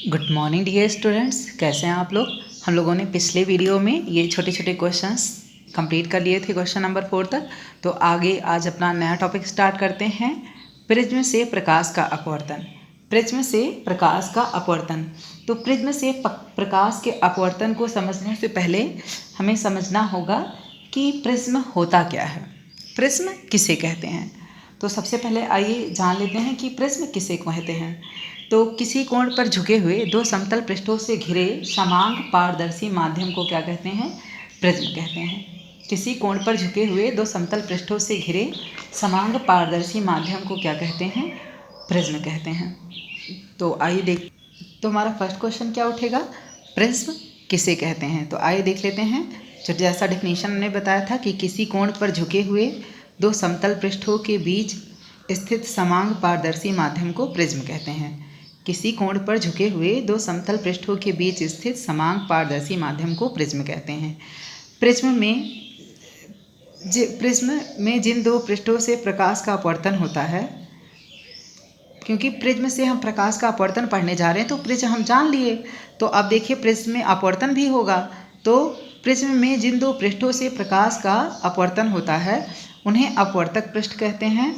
Good morning dear students, कैसे हैं आप लोग। हम लोगों ने पिछले वीडियो में ये छोटे छोटे क्वेश्चंस कंप्लीट कर लिए थे, क्वेश्चन नंबर 4 तक। तो आगे आज अपना नया टॉपिक स्टार्ट करते हैं, प्रिज्म से प्रकाश का अपवर्तन। प्रिज्म से प्रकाश का अपवर्तन। तो प्रिज्म से प्रकाश के अपवर्तन को समझने से पहले हमें समझना होगा कि प्रिज्म होता क्या है, प्रिज्म किसे कहते हैं। तो सबसे पहले आइए जान लेते हैं कि प्रिज्म किसे कहते हैं। तो किसी कोण पर झुके हुए दो समतल पृष्ठों से घिरे समांग पारदर्शी माध्यम को क्या कहते हैं, प्रिज्म कहते हैं। किसी कोण पर झुके हुए दो समतल पृष्ठों से घिरे समांग पारदर्शी माध्यम को क्या कहते हैं, प्रिज्म कहते हैं। तो आइए देख, तो हमारा फर्स्ट क्वेश्चन क्या उठेगा, प्रिज्म किसे कहते हैं। तो आइए देख लेते हैं। जो जैसा डेफिनेशन ने बताया था कि किसी कोण पर झुके हुए दो समतल पृष्ठों के बीच स्थित समांग पारदर्शी माध्यम को प्रिज्म कहते हैं। किसी कोण पर झुके हुए दो समतल पृष्ठों के बीच स्थित समांग पारदर्शी माध्यम को प्रिज्म कहते हैं। प्रिज्म में जिन दो पृष्ठों से प्रकाश का अपवर्तन होता है, क्योंकि प्रिज्म से हम प्रकाश का अपवर्तन पढ़ने जा रहे हैं, तो प्रिज्म हम जान लिए। तो अब देखिए प्रिज्म में अपवर्तन भी होगा। तो प्रिज्म में जिन दो पृष्ठों से प्रकाश का अपवर्तन होता है उन्हें अपवर्तक पृष्ठ कहते हैं,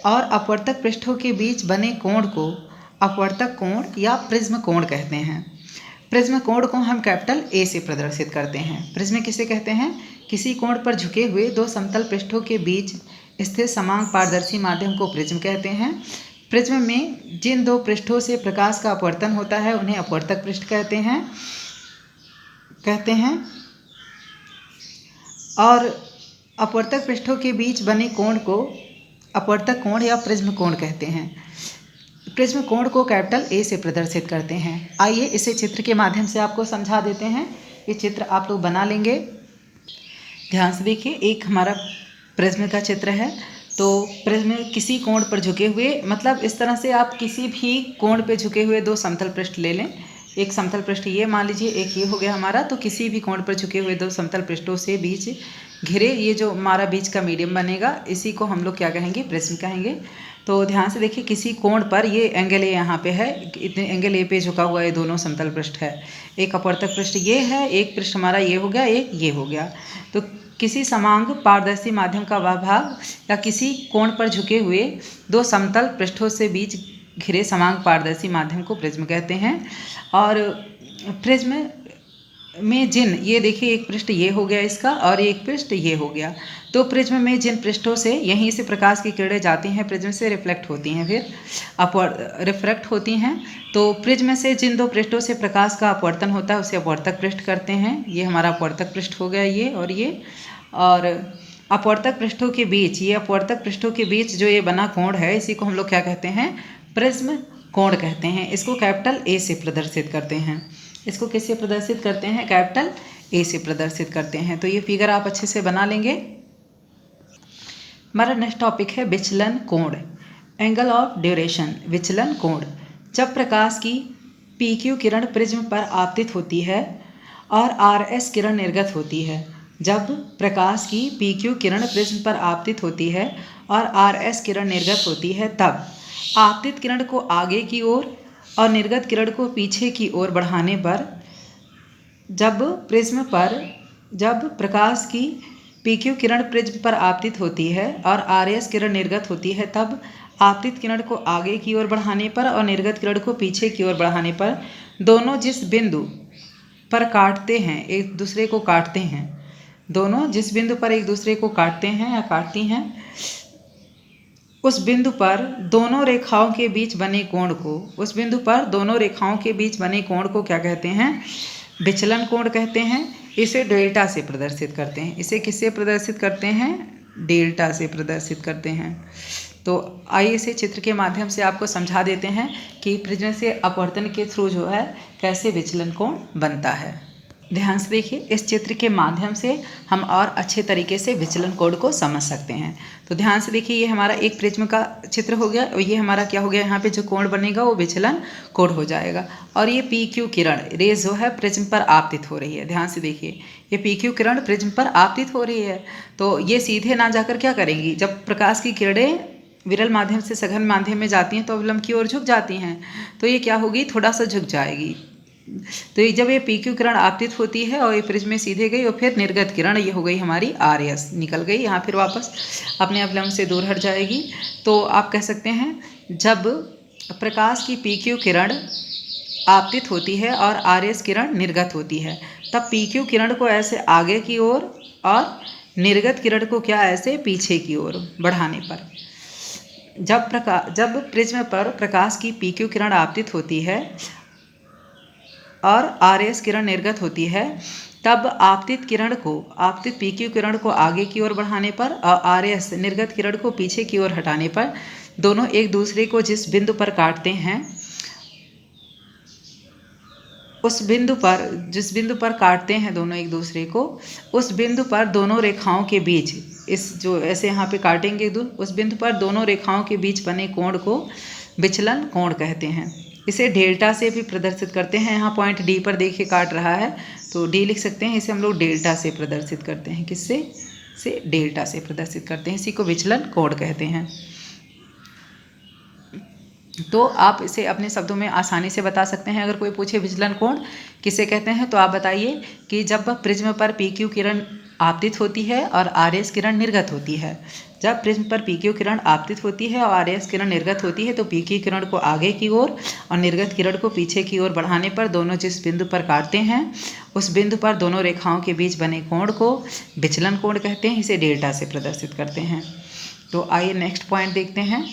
और अपवर्तक पृष्ठों के बीच बने कोण को अपवर्तक कोण या प्रिज्म कोण कहते हैं। प्रिज्म कोण को हम कैपिटल ए से प्रदर्शित करते हैं। प्रिज्म किसे कहते हैं, किसी कोण पर झुके हुए दो समतल पृष्ठों के बीच स्थित समांग पारदर्शी माध्यम को प्रिज्म कहते हैं। प्रिज्म में जिन दो पृष्ठों से प्रकाश का अपवर्तन होता है उन्हें अपवर्तक पृष्ठ कहते हैं और अपवर्तक पृष्ठों के बीच बने कोण को अपवर्तक कोण या प्रिज्म कोण कहते हैं। प्रिज्म कोण को कैपिटल ए से प्रदर्शित करते हैं। आइए इसे चित्र के माध्यम से आपको समझा देते हैं। ये चित्र आप लोग बना लेंगे, ध्यान से देखिए। एक हमारा प्रिज्म का चित्र है। तो प्रिज्म किसी कोण पर झुके हुए, मतलब इस तरह से आप किसी भी कोण पे झुके हुए दो समतल पृष्ठ ले लें। एक समतल पृष्ठ ये मान लीजिए, एक ये हो गया हमारा। तो किसी भी कोण पर झुके हुए दो समतल पृष्ठों से बीच घिरे ये जो हमारा बीच का मीडियम बनेगा, इसी को हम लोग क्या कहेंगे, प्रिज्म कहेंगे। तो ध्यान से देखिए, किसी कोण पर ये एंगल ए यहाँ पे है, इतने एंगल ए पे झुका हुआ ये दोनों समतल पृष्ठ है। एक अपवर्तक पृष्ठ ये है, एक पृष्ठ हमारा ये हो गया, एक ये हो गया। तो किसी समांग पारदर्शी माध्यम का वह भाग या किसी कोण पर झुके हुए दो समतल पृष्ठों से बीच घिरे समांग पारदर्शी माध्यम को प्रिज्म कहते हैं। और प्रिज्म में जिन, ये देखिए एक पृष्ठ ये हो गया इसका और एक पृष्ठ ये हो गया। तो प्रिज्म में जिन पृष्ठों से यहीं से प्रकाश की किरणें जाती हैं, प्रिज्म से रिफ्लेक्ट होती हैं, फिर रिफ्रैक्ट होती हैं। तो प्रिज्म से जिन दो पृष्ठों से प्रकाश का अपवर्तन होता है उसे अपवर्तक पृष्ठ करते हैं। ये हमारा अपवर्तक पृष्ठ हो गया, ये और ये। और अपवर्तक पृष्ठों के बीच, ये अपवर्तक पृष्ठों के बीच जो ये बना कोण है, इसी को हम लोग क्या कहते हैं, प्रिज्म कोण कहते हैं। इसको कैपिटल ए से प्रदर्शित करते हैं। इसको किससे प्रदर्शित करते हैं, कैपिटल ए से प्रदर्शित करते हैं। तो ये फिगर आप अच्छे से बना लेंगे। हमारा नेक्स्ट टॉपिक है विचलन कोण, एंगल ऑफ ड्यूरेशन। विचलन कोण, जब प्रकाश की PQ किरण प्रिज्म पर आपतित होती है और RS किरण निर्गत होती है। जब प्रकाश की PQ किरण प्रिज्म पर आपतित होती है और RS किरण निर्गत होती है, तब आपतित किरण को आगे की ओर और निर्गत किरण को पीछे की ओर बढ़ाने पर, जब प्रकाश की PQ किरण प्रिज्म पर आपतित होती है और RS किरण निर्गत होती है, तब आपतित किरण को आगे की ओर बढ़ाने पर और निर्गत किरण को पीछे की ओर बढ़ाने पर दोनों जिस बिंदु पर काटते हैं, एक दूसरे को काटते हैं, दोनों जिस बिंदु पर एक दूसरे को काटते हैं या काटती हैं, उस बिंदु पर दोनों रेखाओं के बीच बने कोण को क्या कहते हैं, विचलन कोण कहते हैं। इसे डेल्टा से प्रदर्शित करते हैं। इसे किससे प्रदर्शित करते हैं, डेल्टा से प्रदर्शित करते हैं। तो आइए इसे चित्र के माध्यम से आपको समझा देते हैं कि प्रिज्म से अपवर्तन के थ्रू जो है कैसे विचलन कोण बनता है। ध्यान से देखिए, इस चित्र के माध्यम से हम और अच्छे तरीके से विचलन कोण को समझ सकते हैं। तो ध्यान से देखिए, ये हमारा एक प्रिज्म का चित्र हो गया और ये हमारा क्या हो गया, यहाँ पे जो कोण बनेगा वो विचलन कोण हो जाएगा। और ये PQ किरण रेज जो है प्रिज्म पर आपतित हो रही है। ध्यान से देखिए, ये PQ किरण प्रिज्म पर आपतित हो रही है। तो ये सीधे ना जाकर क्या करेंगी, जब प्रकाश की किरणें विरल माध्यम से सघन माध्यम में जाती हैं तो अवलंब की ओर झुक जाती हैं, तो ये क्या होगी, थोड़ा सा झुक जाएगी। तो ये जब ये PQ किरण आपतित होती है और ये प्रिज्म में सीधे गई और फिर निर्गत किरण ये हो गई हमारी RS, निकल गई यहाँ, फिर वापस अपने अवलंब से दूर हट जाएगी। तो आप कह सकते हैं जब प्रकाश की PQ किरण आपतित होती है और RS किरण निर्गत होती है, तब PQ किरण को ऐसे आगे की ओर और निर्गत किरण को क्या ऐसे पीछे की ओर बढ़ाने पर, जब प्रिज्म पर प्रकाश की PQ किरण आपतित होती है और RS किरण निर्गत होती है, तब आपतित PQ किरण को आगे की ओर बढ़ाने पर और RS निर्गत किरण को पीछे की ओर हटाने पर दोनों एक दूसरे को जिस बिंदु पर काटते हैं, जिस बिंदु पर काटते हैं दोनों एक दूसरे को, उस बिंदु पर दोनों रेखाओं के बीच, इस जो ऐसे यहाँ पे काटेंगे उस बिंदु पर दोनों रेखाओं के बीच बने कोण को विचलन कोण कहते हैं। इसे डेल्टा से भी प्रदर्शित करते हैं। यहाँ पॉइंट डी पर देखिए काट रहा है, तो डी लिख सकते हैं। इसे हम लोग डेल्टा से प्रदर्शित करते हैं। किससे? से डेल्टा से प्रदर्शित करते हैं। इसी को विचलन कोण कहते हैं। तो आप इसे अपने शब्दों में आसानी से बता सकते हैं। अगर कोई पूछे विचलन कोण किसे कहते हैं, तो आप बताइए कि जब प्रिज्म पर PQ किरण आपतित होती है और RS किरण निर्गत होती है। जब प्रिज्म पर PQ किरण आपतित होती है और RS किरण निर्गत होती है, तो PQ किरण को आगे की ओर और निर्गत किरण को पीछे की ओर बढ़ाने पर दोनों जिस बिंदु पर काटते हैं, उस बिंदु पर दोनों रेखाओं के बीच बने कोण को विचलन कोण कहते हैं। इसे डेल्टा से प्रदर्शित करते हैं। तो आइए नेक्स्ट पॉइंट देखते हैं।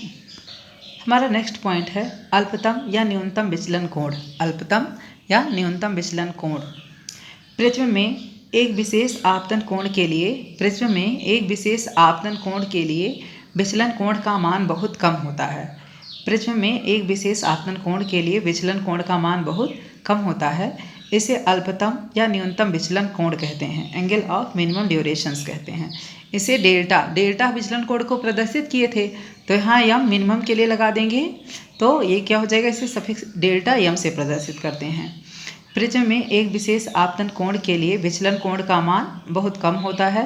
हमारा नेक्स्ट पॉइंट है अल्पतम या न्यूनतम विचलन कोण। अल्पतम या न्यूनतम विचलन कोण। प्रिज्म में एक विशेष आपतन कोण के लिए विचलन कोण का मान बहुत कम होता है। प्रिज्म में एक विशेष आपतन कोण के लिए विचलन कोण का मान बहुत कम होता है। इसे अल्पतम या न्यूनतम विचलन कोण कहते हैं। एंगल ऑफ मिनिमम ड्यूरेशंस कहते हैं। इसे डेल्टा विचलन कोण को प्रदर्शित किए थे, तो यहाँ यम मिनिमम के लिए लगा देंगे, तो ये क्या हो जाएगा, इसे सफिक्स डेल्टा यम से प्रदर्शित करते हैं। प्रिज्म में एक विशेष आपतन कोण के लिए विचलन कोण का मान बहुत कम होता है।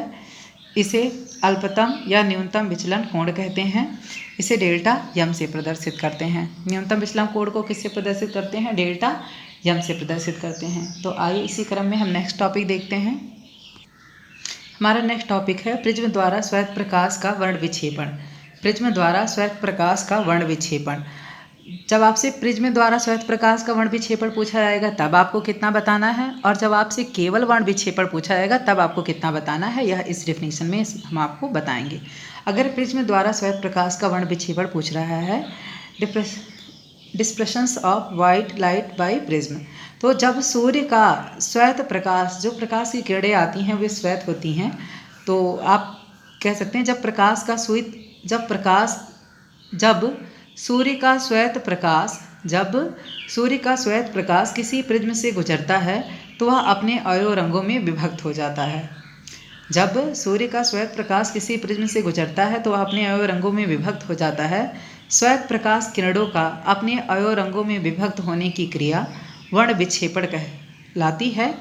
इसे अल्पतम या न्यूनतम विचलन कोण कहते हैं। इसे डेल्टा यम से प्रदर्शित करते हैं। न्यूनतम विचलन कोण को किससे प्रदर्शित करते हैं? डेल्टा यम से प्रदर्शित करते हैं। तो आइए इसी क्रम में हम नेक्स्ट टॉपिक देखते हैं। हमारा नेक्स्ट टॉपिक है प्रिज्म द्वारा श्वेत प्रकाश का वर्ण विक्षेपण। प्रिज्म द्वारा श्वेत प्रकाश का वर्ण विक्षेपण। जब आपसे प्रिज्म द्वारा श्वेत प्रकाश का वर्ण विक्षेपण पूछा जाएगा तब आपको कितना बताना है, और जब आपसे केवल वर्ण विक्षेपण पूछा जाएगा तब आपको कितना बताना है, यह इस डेफिनेशन में हम आपको बताएंगे। अगर प्रिज्म द्वारा श्वेत प्रकाश का वर्ण विक्षेपण पूछ रहा है, dispersions of white light by prism, तो जब सूर्य का श्वेत प्रकाश, जो प्रकाश की किरणें आती हैं वे श्वेत होती हैं, तो आप कह सकते हैं जब सूर्य का श्वेत प्रकाश किसी प्रिज्म से गुजरता है तो वह अपने अवयव रंगों में विभक्त हो जाता है। जब सूर्य का श्वेत प्रकाश किसी प्रिज्म से गुजरता है तो वह अपने अवयव रंगों में विभक्त हो जाता है। श्वेत प्रकाश किरणों का अपने अवयव रंगों में विभक्त होने की क्रिया वर्ण विक्षेपण कहलाती है,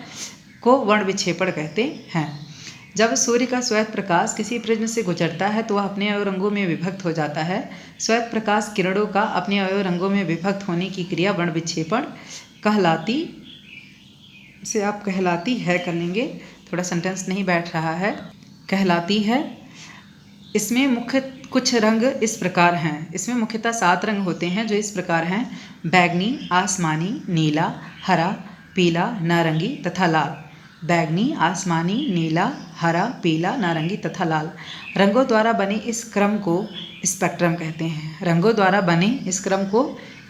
को वर्ण विक्षेपण कहते हैं। जब सूर्य का श्वेत प्रकाश किसी प्रिज्म से गुजरता है तो वह अपने अवयव रंगों में विभक्त हो जाता है। श्वेत प्रकाश किरणों का अपने अवयव रंगों में विभक्त होने की क्रिया वर्ण विक्षेपण कहलाती है कर लेंगे, थोड़ा सेंटेंस नहीं बैठ रहा है, कहलाती है। इसमें मुख्य कुछ रंग इस प्रकार हैं। इसमें मुख्यतः 7 रंग होते हैं जो इस प्रकार हैं: बैगनी, आसमानी, नीला, हरा, पीला, नारंगी तथा लाल। बैगनी, आसमानी, नीला, हरा, पीला, नारंगी तथा लाल। रंगों द्वारा बने इस क्रम को स्पेक्ट्रम कहते हैं। रंगों द्वारा बने इस क्रम को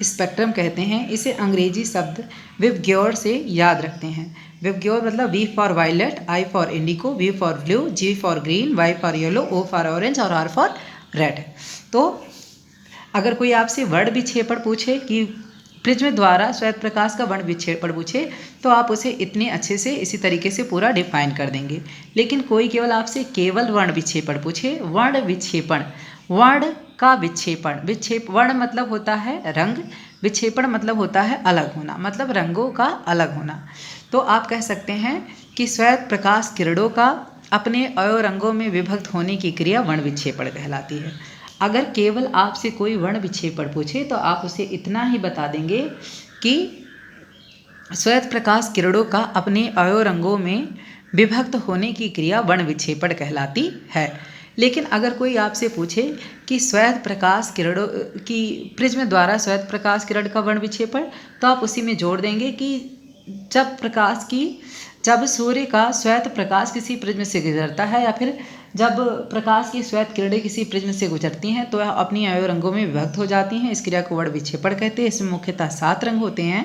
स्पेक्ट्रम कहते हैं। इसे अंग्रेजी शब्द विबग्योर से याद रखते हैं। विबग्योर मतलब V for violet, I for indigo, V for blue, G for green, Y for yellow, O for orange और R फॉर रेड। तो अगर कोई आपसे वर्ण विक्षेपण पूछे कि प्रिज्म द्वारा श्वेत प्रकाश का वर्ण विक्षेपण पूछे तो आप उसे इतने अच्छे से इसी तरीके से पूरा डिफाइन कर देंगे। लेकिन कोई केवल आपसे केवल वर्ण विक्षेपण पूछे, वर्ण विक्षेपण, वर्ण का विक्षेपण, वर्ण मतलब होता है रंग, विक्षेपण मतलब होता है अलग होना, मतलब रंगों का अलग होना। तो आप कह सकते हैं कि श्वेत प्रकाश किरणों का अपने अवयव रंगों में विभक्त होने की क्रिया वर्ण विक्षेपण कहलाती है। अगर केवल आपसे कोई वर्ण विक्षेपण पूछे तो आप उसे इतना ही बता देंगे कि श्वेत प्रकाश किरणों का अपने अवयवरंगों में विभक्त होने की क्रिया वर्ण विक्षेपण कहलाती है। लेकिन अगर कोई आपसे पूछे कि श्वेत प्रकाश किरणों की प्रिज्म द्वारा श्वेत प्रकाश किरण का वर्ण विक्षेपण, तो आप उसी में जोड़ देंगे कि जब सूर्य का श्वेत प्रकाश किसी प्रिज्म से गुजरता है या फिर जब प्रकाश की श्वेत किरणें किसी प्रिज्म से गुजरती हैं तो यह अपनी अवयव रंगों में विभक्त हो जाती हैं। इस क्रिया को वर्ण विक्षेपण कहते हैं। इसमें मुख्यतः 7 रंग होते हैं: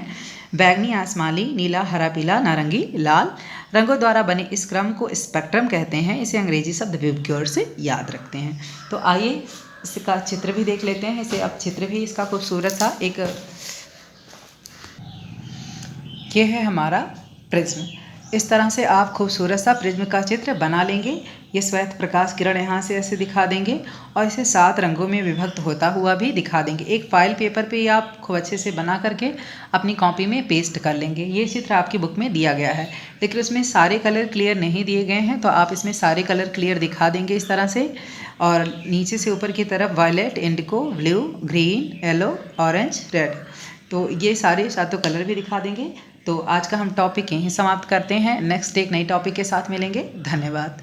बैंगनी, आसमानी, नीला, हरा, पीला, नारंगी, लाल। रंगों द्वारा बने इस क्रम को स्पेक्ट्रम कहते हैं। इसे अंग्रेजी शब्द विव की ओर से याद रखते हैं। तो आइए इसका चित्र भी देख लेते हैं। इसे अब चित्र भी इसका खूबसूरत सा एक, ये है हमारा प्रिज्म। इस तरह से आप खूबसूरत सा प्रिज्म का चित्र बना लेंगे। ये श्वेत प्रकाश किरण यहाँ से ऐसे दिखा देंगे और इसे 7 रंगों में विभक्त होता हुआ भी दिखा देंगे। एक फाइल पेपर पे आप खूब अच्छे से बना करके अपनी कॉपी में पेस्ट कर लेंगे। ये चित्र आपकी बुक में दिया गया है, लेकिन उसमें सारे कलर क्लियर नहीं दिए गए हैं, तो आप इसमें सारे कलर क्लियर दिखा देंगे इस तरह से। और नीचे से ऊपर की तरफ violet, indigo, blue, green, yellow, orange, red, तो ये सारे 7 कलर भी दिखा देंगे। तो आज का हम टॉपिक यहीं समाप्त करते हैं। नेक्स्ट एक नई टॉपिक के साथ मिलेंगे। धन्यवाद।